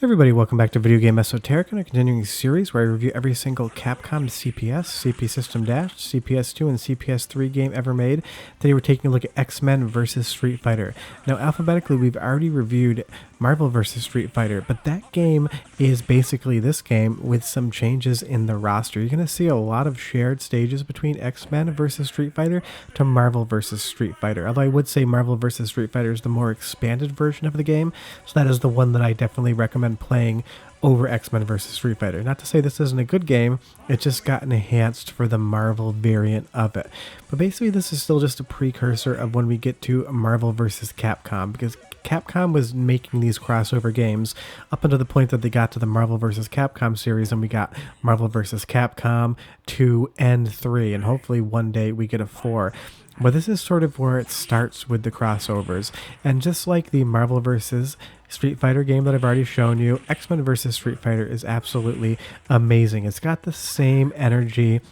Hey everybody, welcome back to Video Game Esoteric and a continuing series where I review every single Capcom CPS, CP System Dash, CPS2, and CPS3 game ever made. Today we're taking a look at X-Men vs. Street Fighter. Now alphabetically we've already reviewed Marvel vs. Street Fighter, but that game is basically this game with some changes in the roster. You're going to see a lot of shared stages between X-Men vs. Street Fighter to Marvel vs. Street Fighter, although I would say Marvel vs. Street Fighter is the more expanded version of the game, so that is the one that I definitely recommend playing over X-Men vs. Street Fighter. Not to say this isn't a good game, it just got enhanced for the Marvel variant of it. But basically this is still just a precursor of when we get to Marvel vs. Capcom, because Capcom was making these crossover games up until the point that they got to the Marvel vs. Capcom series, and we got Marvel vs. Capcom 2 and 3, and hopefully one day we get a 4. But this is sort of where it starts with the crossovers. And just like the Marvel vs. Street Fighter game that I've already shown you, X-Men vs. Street Fighter is absolutely amazing. It's got the same energy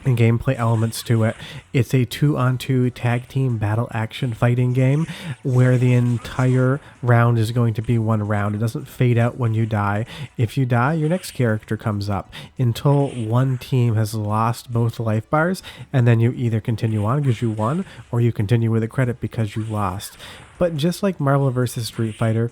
and gameplay elements to it. It's a 2-on-2 tag team battle action fighting game where the entire round is going to be one round. It doesn't fade out when you die. If you die, your next character comes up until one team has lost both life bars, and then you either continue on because you won or you continue with a credit because you lost. But just like Marvel vs. Street Fighter,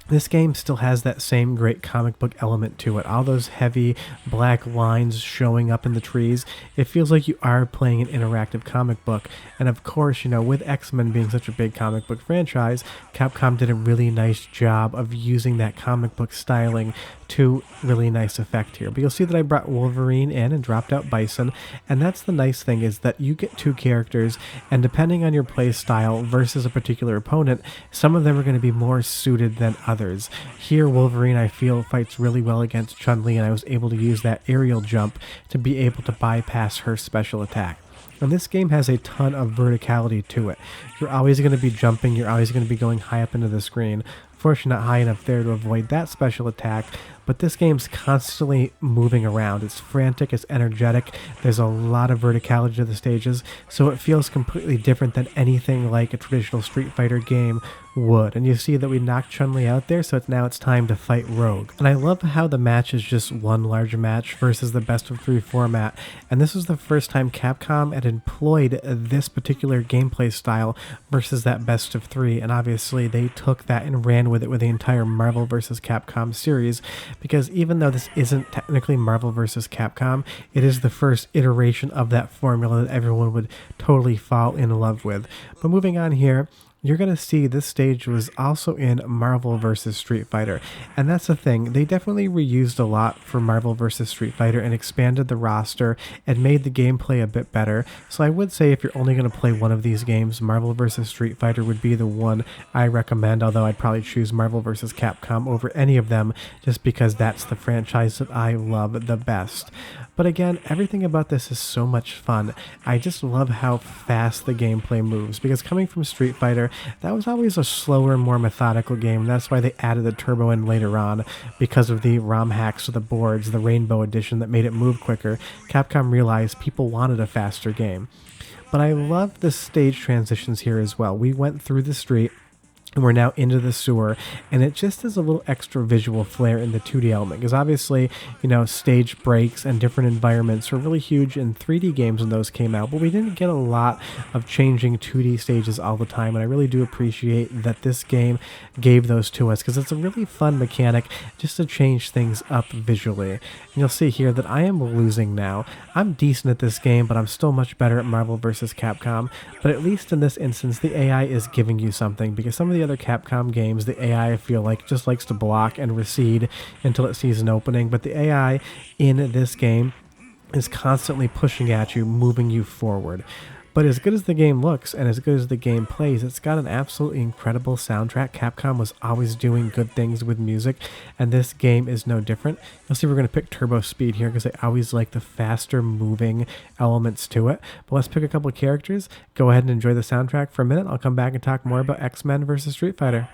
this game still has that same great comic book element to it. All those heavy black lines showing up in the trees. It feels like you are playing an interactive comic book. And of course, you know, with X-Men being such a big comic book franchise, Capcom did a really nice job of using that comic book styling to really nice effect here. But you'll see that I brought Wolverine in and dropped out Bison. And that's the nice thing, is that you get two characters, and depending on your play style versus a particular opponent, some of them are going to be more suited than others. Here, Wolverine, I feel, fights really well against Chun-Li, and I was able to use that aerial jump to be able to bypass her special attack. And this game has a ton of verticality to it. You're always going to be jumping, you're always going to be going high up into the screen. Unfortunately, not high enough there to avoid that special attack, but this game's constantly moving around. It's frantic, it's energetic, there's a lot of verticality to the stages, so it feels completely different than anything like a traditional Street Fighter game would. And you see that we knocked Chun-Li out there, so now it's time to fight Rogue. And I love how the match is just one large match versus the best of 3 format, and this was the first time Capcom had employed this particular gameplay style versus that best of 3, and obviously they took that and ran with it with the entire Marvel vs. Capcom series, because even though this isn't technically Marvel vs. Capcom, it is the first iteration of that formula that everyone would totally fall in love with. But moving on here, you're going to see this stage was also in Marvel vs. Street Fighter. And that's the thing, they definitely reused a lot for Marvel vs. Street Fighter and expanded the roster and made the gameplay a bit better. So I would say if you're only going to play one of these games, Marvel vs. Street Fighter would be the one I recommend, although I'd probably choose Marvel vs. Capcom over any of them just because that's the franchise that I love the best. But again, everything about this is so much fun. I just love how fast the gameplay moves, because coming from Street Fighter, that was always a slower, more methodical game. That's why they added the turbo in later on, because of the ROM hacks of the boards, the Rainbow Edition that made it move quicker. Capcom realized people wanted a faster game. But I love the stage transitions here as well. We went through the street, and we're now into the sewer, and it just has a little extra visual flair in the 2D element, because obviously, you know, stage breaks and different environments were really huge in 3D games when those came out, but we didn't get a lot of changing 2D stages all the time, and I really do appreciate that this game gave those to us, because it's a really fun mechanic just to change things up visually. And you'll see here that I am losing now. I'm decent at this game, but I'm still much better at Marvel vs. Capcom, but at least in this instance, the AI is giving you something, because some of the other Capcom games, the AI, I feel like, just likes to block and recede until it sees an opening, but the AI in this game is constantly pushing at you, moving you forward. But as good as the game looks and as good as the game plays, it's got an absolutely incredible soundtrack. Capcom was always doing good things with music, and this game is no different. You'll see we're going to pick Turbo Speed here because I always like the faster moving elements to it. But let's pick a couple of characters, go ahead and enjoy the soundtrack for a minute. I'll come back and talk more about X-Men vs. Street Fighter.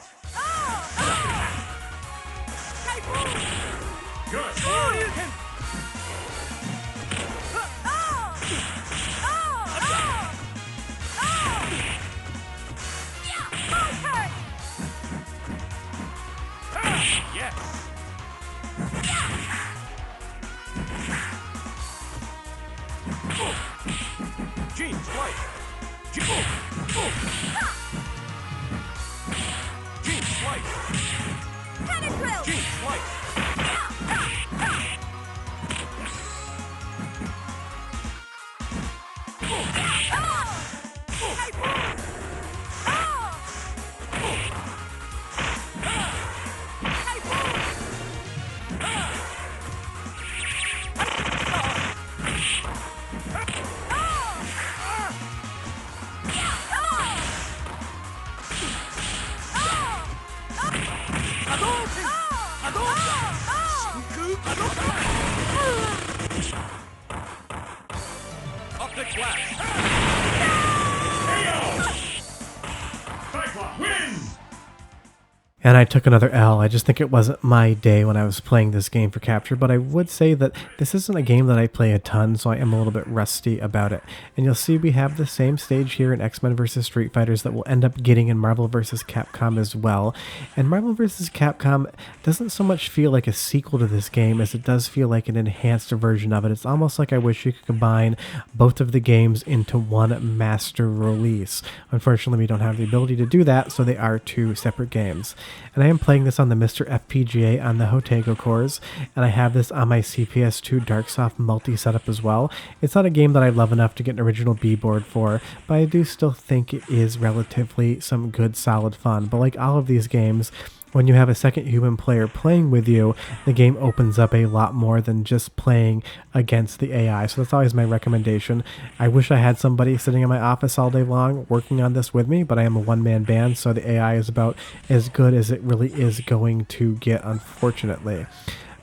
And I took another L. I just think it wasn't my day when I was playing this game for Capture, but I would say that this isn't a game that I play a ton, so I am a little bit rusty about it. And you'll see we have the same stage here in X-Men vs. Street Fighters that we'll end up getting in Marvel vs. Capcom as well. And Marvel vs. Capcom doesn't so much feel like a sequel to this game as it does feel like an enhanced version of it. It's almost like I wish you could combine both of the games into one master release. Unfortunately, we don't have the ability to do that, so they are two separate games. And I am playing this on the Mr. FPGA on the Hotego cores, and I have this on my CPS2 Darksoft multi setup as well. It's not a game that I love enough to get an original B board for, but I do still think it is relatively some good solid fun. But like all of these games, when you have a second human player playing with you, the game opens up a lot more than just playing against the AI. So that's always my recommendation. I wish I had somebody sitting in my office all day long working on this with me, but I am a one-man band, so the AI is about as good as it really is going to get, unfortunately.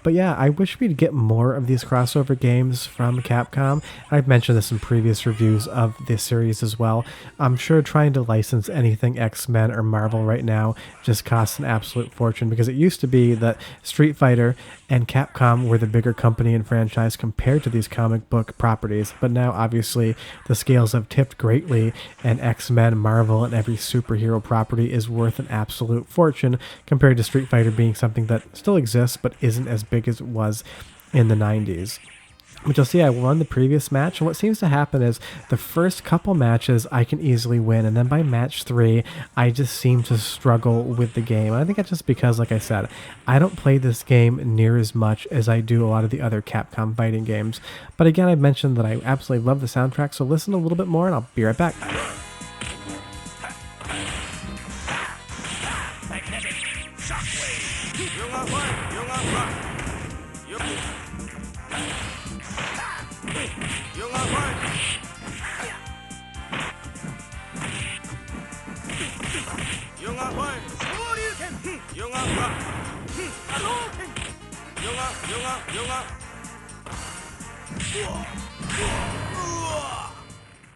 But yeah, I wish we'd get more of these crossover games from Capcom. I've mentioned this in previous reviews of this series as well. I'm sure trying to license anything X-Men or Marvel right now just costs an absolute fortune, because it used to be that Street Fighter and Capcom were the bigger company and franchise compared to these comic book properties. But now obviously the scales have tipped greatly, and X-Men, Marvel, and every superhero property is worth an absolute fortune compared to Street Fighter being something that still exists but isn't as big as it was in the 90s. But you'll see I won the previous match, and what seems to happen is the first couple matches I can easily win, and then by match 3 I just seem to struggle with the game. And I think that's just because, like I said, I don't play this game near as much as I do a lot of the other Capcom fighting games. But again, I mentioned that I absolutely love the soundtrack, so listen a little bit more and I'll be right back.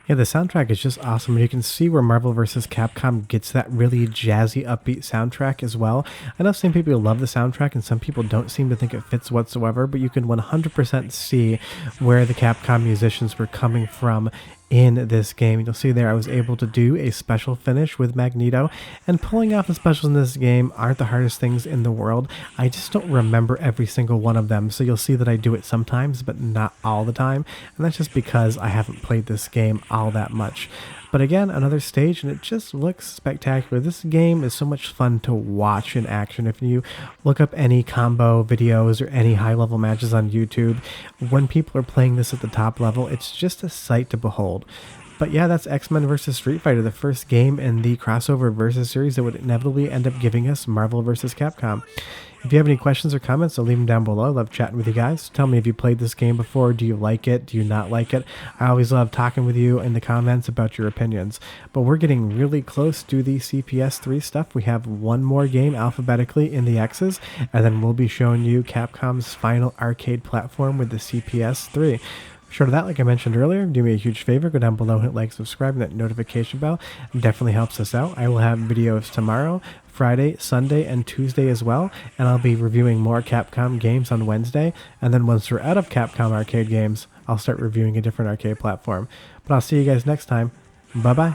Yeah, the soundtrack is just awesome, and you can see where Marvel vs. Capcom gets that really jazzy, upbeat soundtrack as well. I know some people love the soundtrack and some people don't seem to think it fits whatsoever, but you can 100% see where the Capcom musicians were coming from in this game. You'll see there I was able to do a special finish with Magneto, and pulling off the specials in this game aren't the hardest things in the world. I just don't remember every single one of them, so you'll see that I do it sometimes but not all the time, and that's just because I haven't played this game all that much. But again, another stage, and it just looks spectacular. This game is so much fun to watch in action. If you look up any combo videos or any high-level matches on YouTube, when people are playing this at the top level, it's just a sight to behold. But yeah, that's X-Men vs. Street Fighter, the first game in the crossover versus series that would inevitably end up giving us Marvel vs. Capcom. If you have any questions or comments, I'll leave them down below. I love chatting with you guys. Tell me if you played this game before. Do you like it? Do you not like it? I always love talking with you in the comments about your opinions. But we're getting really close to the CPS3 stuff. We have one more game alphabetically in the X's, and then we'll be showing you Capcom's final arcade platform with the CPS3. Short of that, like I mentioned earlier, do me a huge favor, go down below, hit like, subscribe, and that notification bell. It definitely helps us out. I will have videos tomorrow, Friday, Sunday, and Tuesday as well, and I'll be reviewing more Capcom games on Wednesday, and then once we're out of Capcom arcade games, I'll start reviewing a different arcade platform. But I'll see you guys next time. Bye-bye.